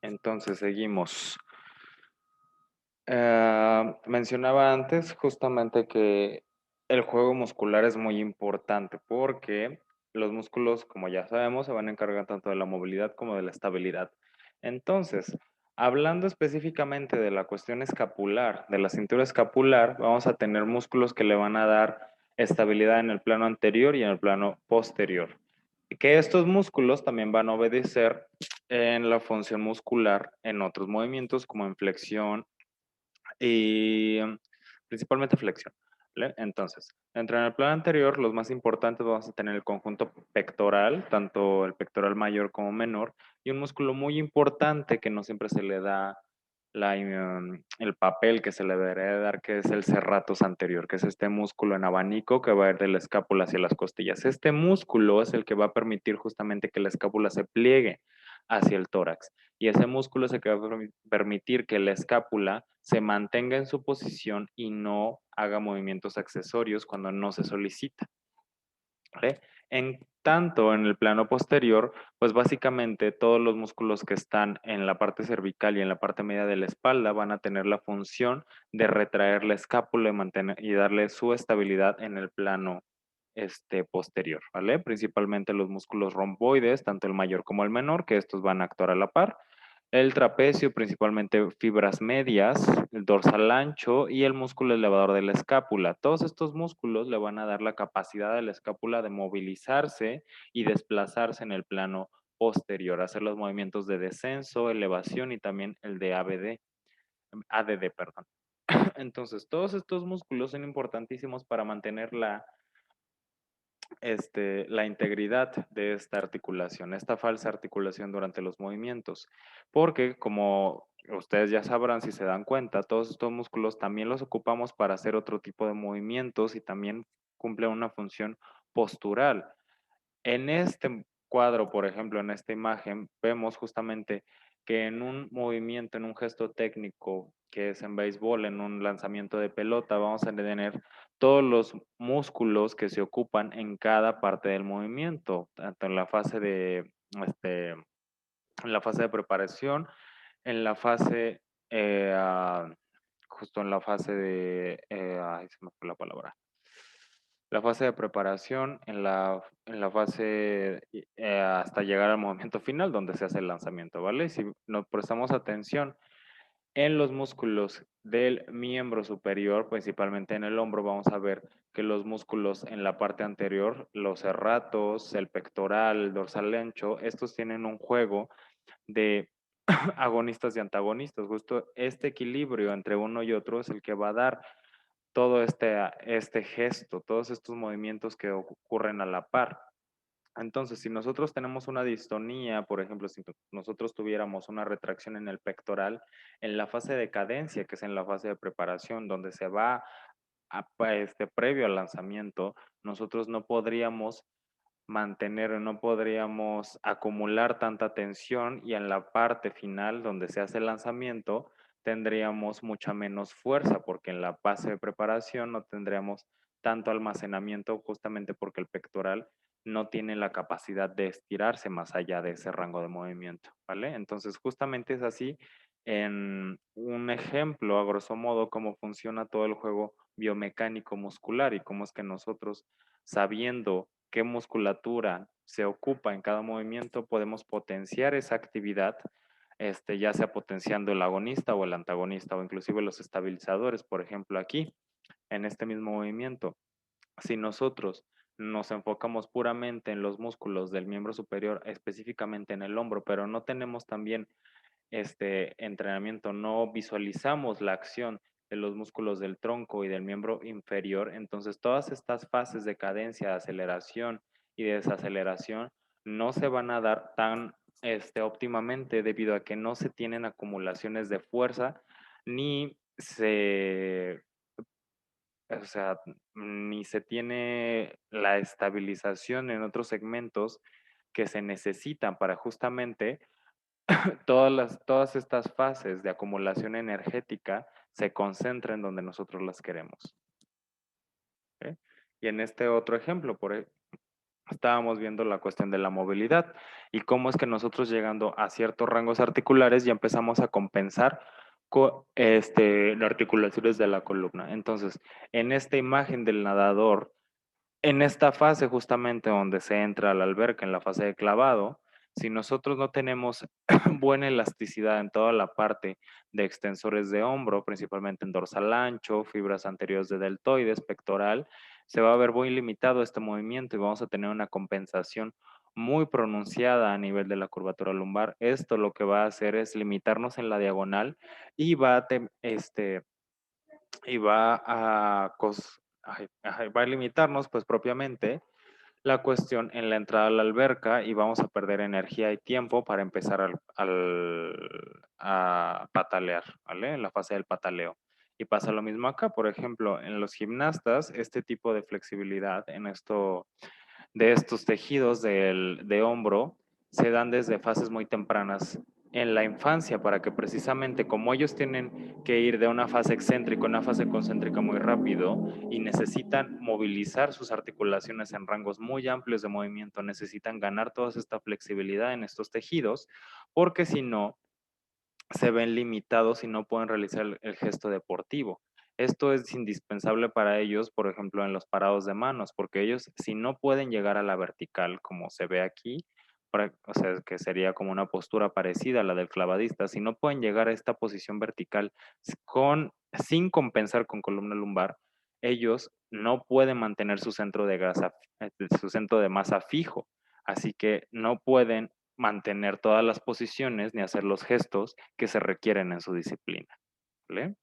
Entonces, seguimos. Mencionaba antes justamente que el juego muscular es muy importante porque los músculos, como ya sabemos, se van a encargar tanto de la movilidad como de la estabilidad. Entonces, hablando específicamente de la cuestión escapular, de la cintura escapular, vamos a tener músculos que le van a dar estabilidad en el plano anterior y en el plano posterior. Y que estos músculos también van a obedecer en la función muscular en otros movimientos como en flexión y principalmente flexión, ¿vale? Entonces, dentro del plano anterior, los más importantes vamos a tener el conjunto pectoral, tanto el pectoral mayor como menor, y un músculo muy importante que no siempre se le da el papel que se le debería dar, que es el serratus anterior, que es este músculo en abanico que va a ir de la escápula hacia las costillas. Este músculo es el que va a permitir justamente que la escápula se pliegue hacia el tórax. Y ese músculo es el que va a permitir que la escápula se mantenga en su posición y no haga movimientos accesorios cuando no se solicita. ¿Vale? En tanto en el plano posterior, pues básicamente todos los músculos que están en la parte cervical y en la parte media de la espalda van a tener la función de retraer la escápula y, y darle su estabilidad en el plano posterior, ¿vale? Principalmente los músculos romboides, tanto el mayor como el menor, que estos van a actuar a la par. El trapecio, principalmente fibras medias, el dorsal ancho y el músculo elevador de la escápula. Todos estos músculos le van a dar la capacidad de la escápula de movilizarse y desplazarse en el plano posterior, hacer los movimientos de descenso, elevación y también el de ADD, perdón. Entonces, todos estos músculos son importantísimos para mantener la integridad de esta articulación, esta falsa articulación durante los movimientos, porque como ustedes ya sabrán si se dan cuenta, todos estos músculos también los ocupamos para hacer otro tipo de movimientos y también cumplen una función postural. En este cuadro, por ejemplo, en esta imagen, vemos justamente que en un movimiento, en un gesto técnico que es en béisbol, en un lanzamiento de pelota, vamos a tener todos los músculos que se ocupan en cada parte del movimiento, tanto en la fase en la fase de preparación, en la fase, justo en la fase ay, se me fue la palabra, la fase de preparación, en la fase hasta llegar al momento final donde se hace el lanzamiento, ¿vale? Si nos prestamos atención en los músculos del miembro superior, principalmente en el hombro, vamos a ver que los músculos en la parte anterior, los serratos, el pectoral, el dorsal ancho, estos tienen un juego de agonistas y antagonistas. Justo este equilibrio entre uno y otro es el que va a dar todo este gesto, todos estos movimientos que ocurren a la par. Entonces, si nosotros tenemos una distonía, por ejemplo, si nosotros tuviéramos una retracción en el pectoral, en la fase de cadencia, que es en la fase de preparación, donde se va previo al lanzamiento, nosotros no podríamos mantener, no podríamos acumular tanta tensión y en la parte final, donde se hace el lanzamiento, tendríamos mucha menos fuerza, porque en la fase de preparación no tendríamos tanto almacenamiento justamente porque el pectoral no tiene la capacidad de estirarse más allá de ese rango de movimiento, ¿vale? Entonces, justamente es así en un ejemplo, a grosso modo, cómo funciona todo el juego biomecánico muscular y cómo es que nosotros, sabiendo qué musculatura se ocupa en cada movimiento, podemos potenciar esa actividad, ya sea potenciando el agonista o el antagonista o inclusive los estabilizadores, por ejemplo, aquí, en este mismo movimiento. Si nosotros nos enfocamos puramente en los músculos del miembro superior, específicamente en el hombro, pero no tenemos también este entrenamiento, no visualizamos la acción de los músculos del tronco y del miembro inferior, entonces todas estas fases de cadencia, de aceleración y de desaceleración no se van a dar tan óptimamente debido a que no se tienen acumulaciones de fuerza ni se, o sea, ni se tiene la estabilización en otros segmentos que se necesitan para justamente todas estas fases de acumulación energética se concentran donde nosotros las queremos. ¿Ok? Y en este otro ejemplo, estábamos viendo la cuestión de la movilidad y cómo es que nosotros llegando a ciertos rangos articulares ya empezamos a compensar las articulaciones de la columna. Entonces, en esta imagen del nadador, en esta fase justamente donde se entra a la alberca, en la fase de clavado, si nosotros no tenemos buena elasticidad en toda la parte de extensores de hombro, principalmente en dorsal ancho, fibras anteriores de deltoides, pectoral, se va a ver muy limitado este movimiento y vamos a tener una compensación muy pronunciada a nivel de la curvatura lumbar. Esto lo que va a hacer es limitarnos en la diagonal y va a limitarnos pues propiamente la cuestión en la entrada a la alberca y vamos a perder energía y tiempo para empezar a patalear, ¿vale? En la fase del pataleo. Y pasa lo mismo acá, por ejemplo, en los gimnastas, este tipo de flexibilidad de estos tejidos de hombro se dan desde fases muy tempranas en la infancia para que precisamente como ellos tienen que ir de una fase excéntrica a una fase concéntrica muy rápido y necesitan movilizar sus articulaciones en rangos muy amplios de movimiento, necesitan ganar toda esta flexibilidad en estos tejidos, porque si no, se ven limitados y no pueden realizar el gesto deportivo. Esto es indispensable para ellos, por ejemplo, en los parados de manos, porque ellos, si no pueden llegar a la vertical, como se ve aquí, o sea, que sería como una postura parecida a la del clavadista, si no pueden llegar a esta posición vertical sin compensar con columna lumbar, ellos no pueden mantener su centro de grasa, su centro de masa fijo. Así que no pueden mantener todas las posiciones ni hacer los gestos que se requieren en su disciplina, ¿vale?